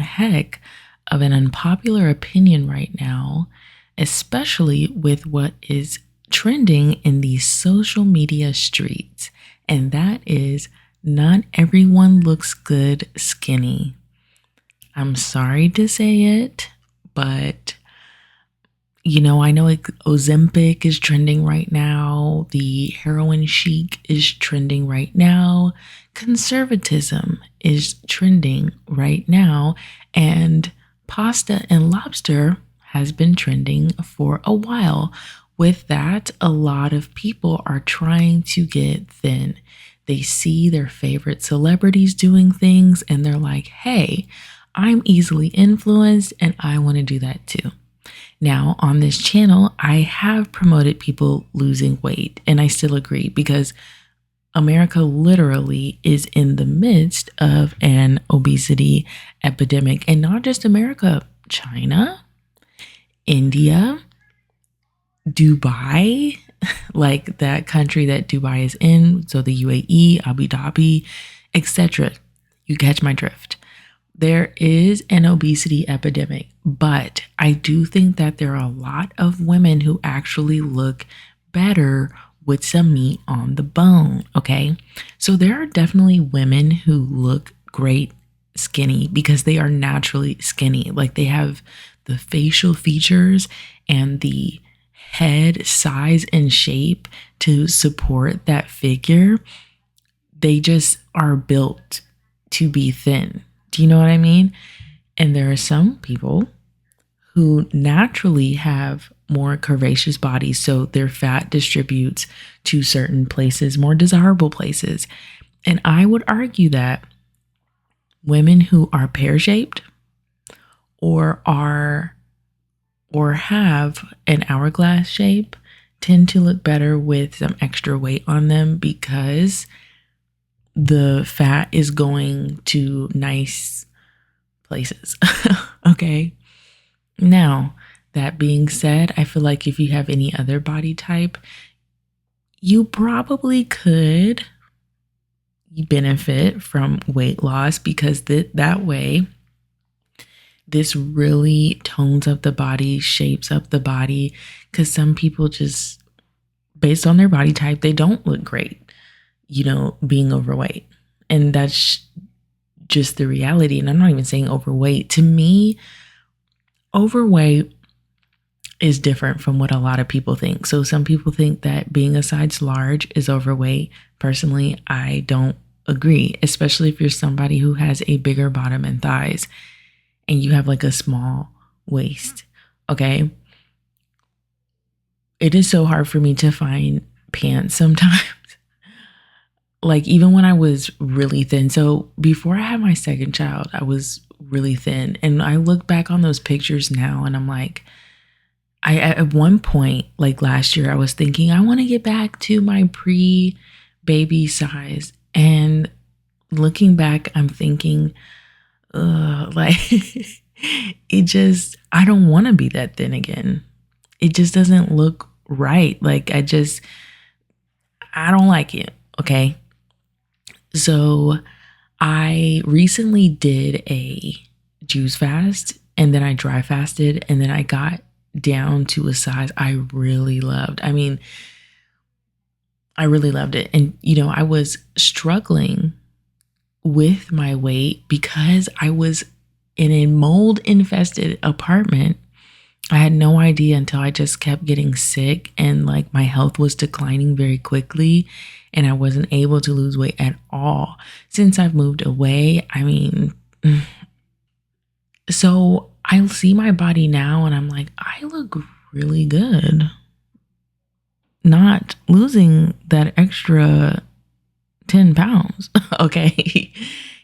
heck of an unpopular opinion right now, especially with what is trending in the social media streets. And that is, not everyone looks good skinny. I'm sorry to say it, but I know Ozempic is trending right now. The heroin chic is trending right now. Conservatism is trending right now. And pasta and lobster has been trending for a while. With that, a lot of people are trying to get thin. They see their favorite celebrities doing things and they're like, hey, I'm easily influenced and I want to do that too. Now, on this channel, I have promoted people losing weight, and I still agree because America literally is in the midst of an obesity epidemic, and not just America, China, India, Dubai, like that country that Dubai is in, so the UAE, Abu Dhabi, etc. You catch my drift. There is an obesity epidemic, but I do think that there are a lot of women who actually look better with some meat on the bone, okay? So there are definitely women who look great skinny because they are naturally skinny. Like they have the facial features and the head size and shape to support that figure. They just are built to be thin. Do you know what I mean? And there are some people who naturally have more curvaceous bodies, so their fat distributes to certain places, more desirable places. And I would argue that women who are pear-shaped or have an hourglass shape tend to look better with some extra weight on them because the fat is going to nice places. Okay. Now, that being said, I feel like if you have any other body type, you probably could benefit from weight loss because that way, this really tones up the body, shapes up the body, because some people just, based on their body type, they don't look great, being overweight. And that's just the reality. And I'm not even saying overweight. To me, overweight is different from what a lot of people think. So some people think that being a size large is overweight. Personally, I don't agree, especially if you're somebody who has a bigger bottom and thighs and you have like a small waist. Okay. It is so hard for me to find pants sometimes. Like even when I was really thin. So before I had my second child, I was really thin. And I look back on those pictures now and I'm like, at one point, like last year, I was thinking, I want to get back to my pre-baby size. And looking back, I'm thinking, like, I don't want to be that thin again. It just doesn't look right. Like, I don't like it. Okay. So I recently did a juice fast and then I dry fasted and then I got down to a size I really loved. I mean, I really loved it. And, I was struggling with my weight because I was in a mold infested apartment. I had no idea until I just kept getting sick and like my health was declining very quickly and I wasn't able to lose weight at all. Since I've moved away, I mean, so I see my body now and I'm like, I look really good. Not losing that extra 10 pounds. Okay.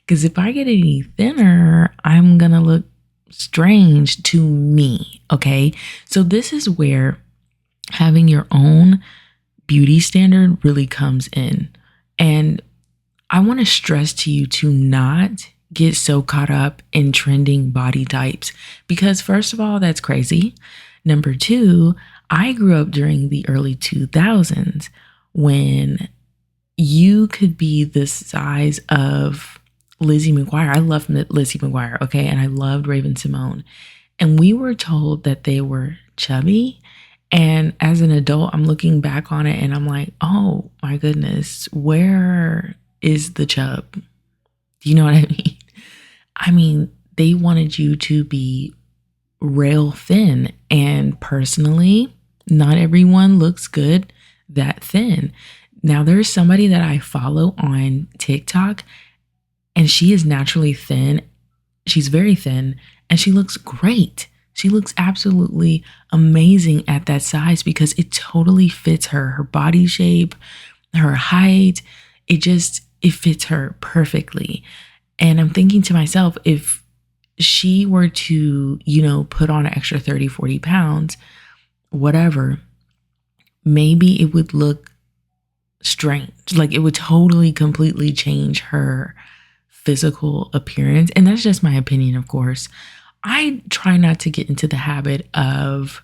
Because if I get any thinner, I'm going to look strange to me. Okay. So this is where having your own beauty standard really comes in. And I want to stress to you to not get so caught up in trending body types because first of all, that's crazy. Number two, I grew up during the early 2000s when you could be the size of Lizzie McGuire. I love Lizzie McGuire, okay? And I loved Raven Simone. And we were told that they were chubby. And as an adult, I'm looking back on it and I'm like, oh my goodness, where is the chub? Do you know what I mean? I mean, they wanted you to be rail thin. And personally, not everyone looks good that thin. Now, there's somebody that I follow on TikTok, and she is naturally thin. She's very thin, and she looks great. She looks absolutely amazing at that size because it totally fits her body shape, her height. It fits her perfectly. And I'm thinking to myself, if she were to, put on an extra 30, 40 pounds, whatever, maybe it would look strange. Like it would totally, completely change her physical appearance. And that's just my opinion, of course. I try not to get into the habit of,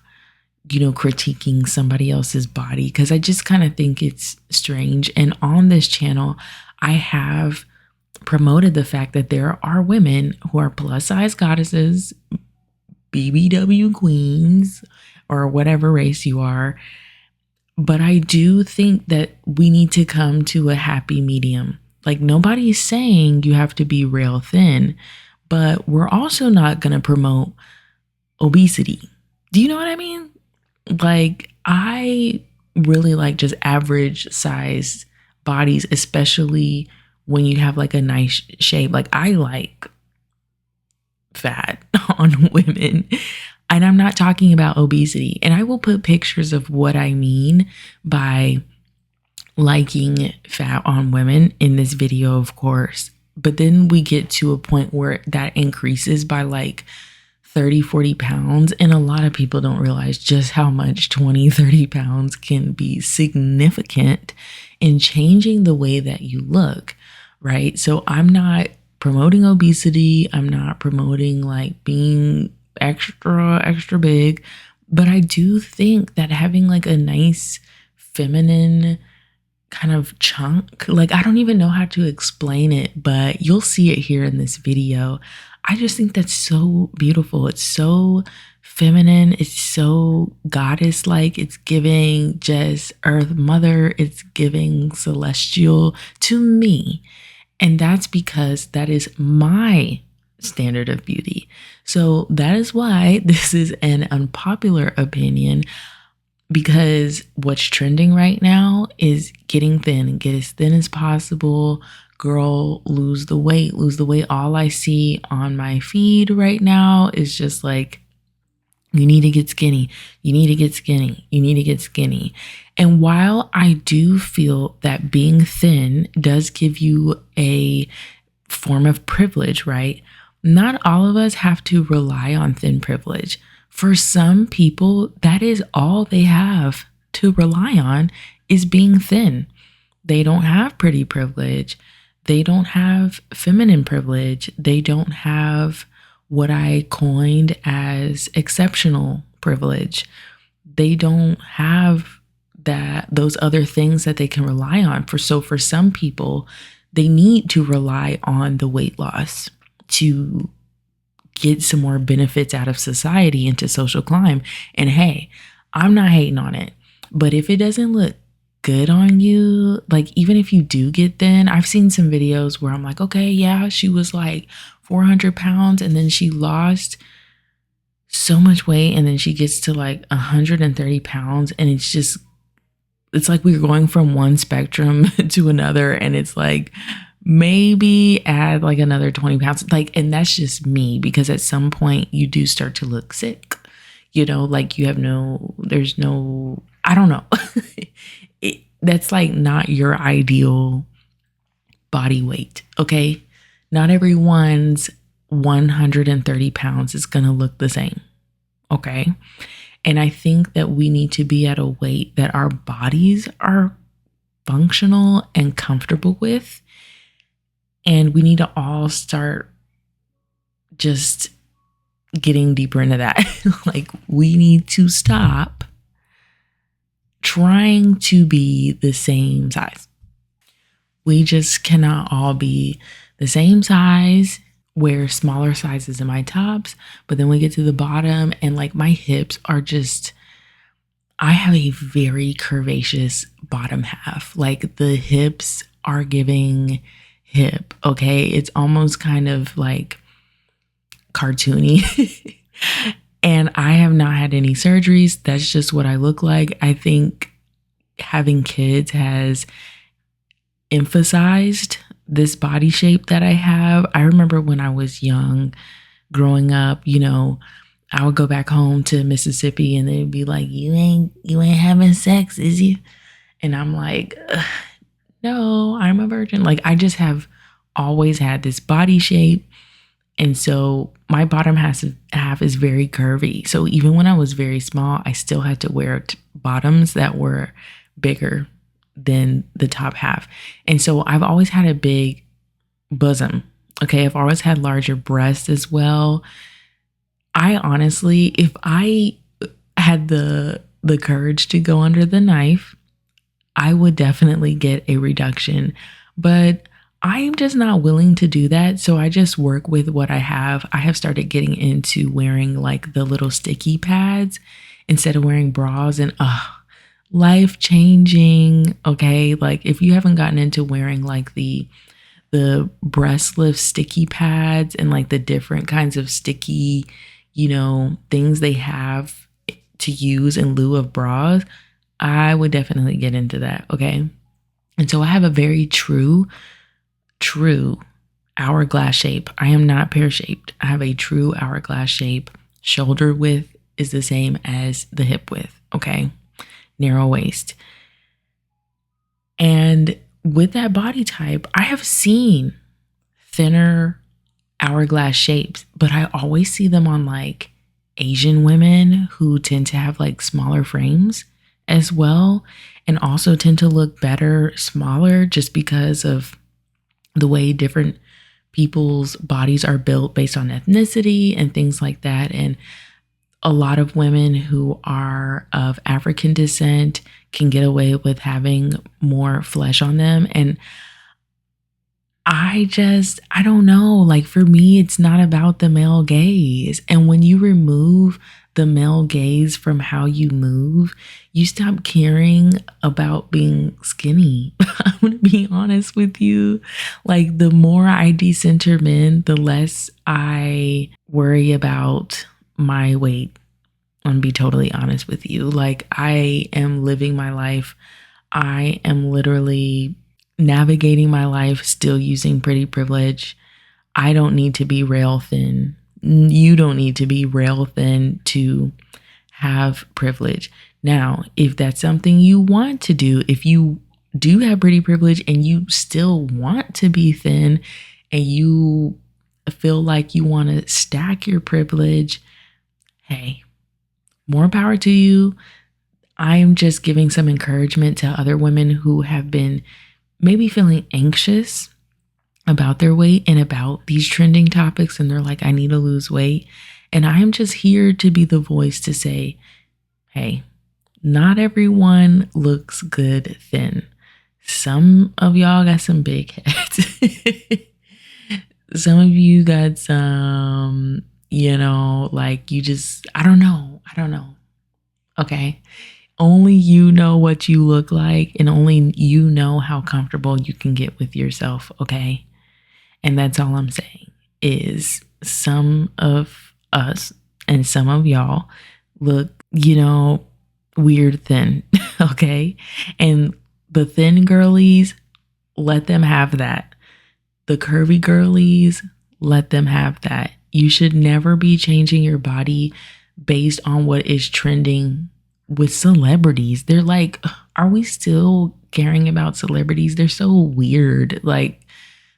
critiquing somebody else's body because I just kind of think it's strange. And on this channel, I have promoted the fact that there are women who are plus size goddesses, BBW queens, or whatever race you are. But I do think that we need to come to a happy medium. Like nobody's saying you have to be real thin, but we're also not going to promote obesity. Do you know what I mean? Like I really like just average size bodies, especially when you have like a nice shape. Like I like fat on women. And I'm not talking about obesity. And I will put pictures of what I mean by liking fat on women in this video, of course. But then we get to a point where that increases by like 30, 40 pounds. And a lot of people don't realize just how much 20, 30 pounds can be significant in changing the way that you look, right? So I'm not promoting obesity. I'm not promoting like being extra big, but I do think that having like a nice feminine kind of chunk, like I don't even know how to explain it, but you'll see it here in this video. I just think that's so beautiful. It's so feminine. It's so goddess like. It's giving just earth mother. It's giving celestial to me. And that's because that is my standard of beauty. So that is why this is an unpopular opinion, because what's trending right now is getting thin and get as thin as possible. Girl, lose the weight, lose the weight. All I see on my feed right now is just like, you need to get skinny. You need to get skinny. You need to get skinny. And while I do feel that being thin does give you a form of privilege, right? Not all of us have to rely on thin privilege. For some people, that is all they have to rely on is being thin. They don't have pretty privilege. They don't have feminine privilege. They don't have what I coined as exceptional privilege. They don't have those other things that they can rely on. So for some people, they need to rely on the weight loss to get some more benefits out of society and to social climb. And hey, I'm not hating on it, but if it doesn't look good on you, like even if you do get thin, I've seen some videos where I'm like, okay, yeah, she was like 400 pounds and then she lost so much weight and then she gets to like 130 pounds and it's like we're going from one spectrum to another, and it's like maybe add like another 20 pounds. Like, and that's just me, because at some point you do start to look sick, like you have there's no, I don't know. That's like not your ideal body weight. Okay. Not everyone's 130 pounds is going to look the same. Okay. And I think that we need to be at a weight that our bodies are functional and comfortable with. And we need to all start just getting deeper into that. Like we need to stop trying to be the same size. We just cannot all be the same size, wear smaller sizes in my tops, but then we get to the bottom and like my hips are just, I have a very curvaceous bottom half. Like the hips are giving hip, okay? It's almost kind of like cartoony. And I have not had any surgeries. That's just what I look like. I think having kids has emphasized this body shape that I have. I remember when I was young, growing up, you know, I would go back home to Mississippi and they'd be like, you ain't having sex, is you? And I'm like, no, I'm a virgin. Like I just have always had this body shape. And so my bottom half is very curvy. So even when I was very small, I still had to wear bottoms that were bigger than the top half. And so I've always had a big bosom. Okay. I've always had larger breasts as well. I honestly, if I had the courage to go under the knife, I would definitely get a reduction. But I am just not willing to do that. So I just work with what I have. I have started getting into wearing like the little sticky pads instead of wearing bras, and life changing. Okay. Like if you haven't gotten into wearing like the breast lift sticky pads and like the different kinds of sticky, you know, things they have to use in lieu of bras, I would definitely get into that. Okay. And so I have a very true hourglass shape. I am not pear shaped. I have a true hourglass shape. Shoulder width is the same as the hip width. Okay. Narrow waist. And with that body type, I have seen thinner hourglass shapes, but I always see them on like Asian women who tend to have like smaller frames as well, and also tend to look better smaller just because of the way different people's bodies are built based on ethnicity and things like that. And a lot of women who are of African descent can get away with having more flesh on them. And I don't know. Like for me, it's not about the male gaze. And when you remove the male gaze from how you move, you stop caring about being skinny. I'm going to be honest with you. Like the more I decenter men, the less I worry about my weight. I'm going to be totally honest with you. Like I am living my life. I am literally navigating my life still using pretty privilege. I don't need to be rail thin. You don't need to be rail thin to have privilege. Now, if that's something you want to do, if you do have pretty privilege and you still want to be thin and you feel like you want to stack your privilege, hey, more power to you. I'm just giving some encouragement to other women who have been maybe feeling anxious about their weight and about these trending topics. And they're like, I need to lose weight. And I am just here to be the voice to say, hey, not everyone looks good thin. Some of y'all got some big heads. Some of you got some, you know, like you just, I don't know. Okay. Only you know what you look like, and only you know how comfortable you can get with yourself. Okay. And that's all I'm saying is some of us and some of y'all look, you know, weird thin. Okay. And the thin girlies, let them have that. The curvy girlies, let them have that. You should never be changing your body based on what is trending with celebrities. They're like, are we still caring about celebrities? They're so weird. Like,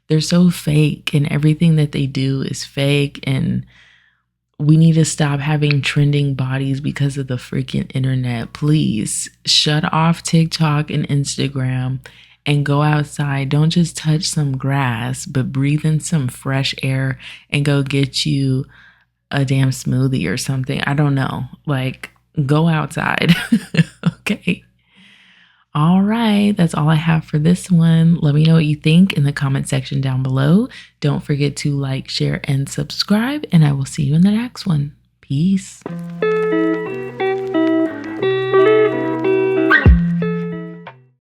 they're so fake, and everything that they do is fake. And we need to stop having trending bodies because of the freaking internet. Please shut off TikTok and Instagram and go outside. Don't just touch some grass, but breathe in some fresh air and go get you a damn smoothie or something. I don't know. Like, go outside. Okay. All right, that's all I have for this one. Let me know what you think in the comment section down below. Don't forget to like, share, and subscribe, and I will see you in the next one. Peace.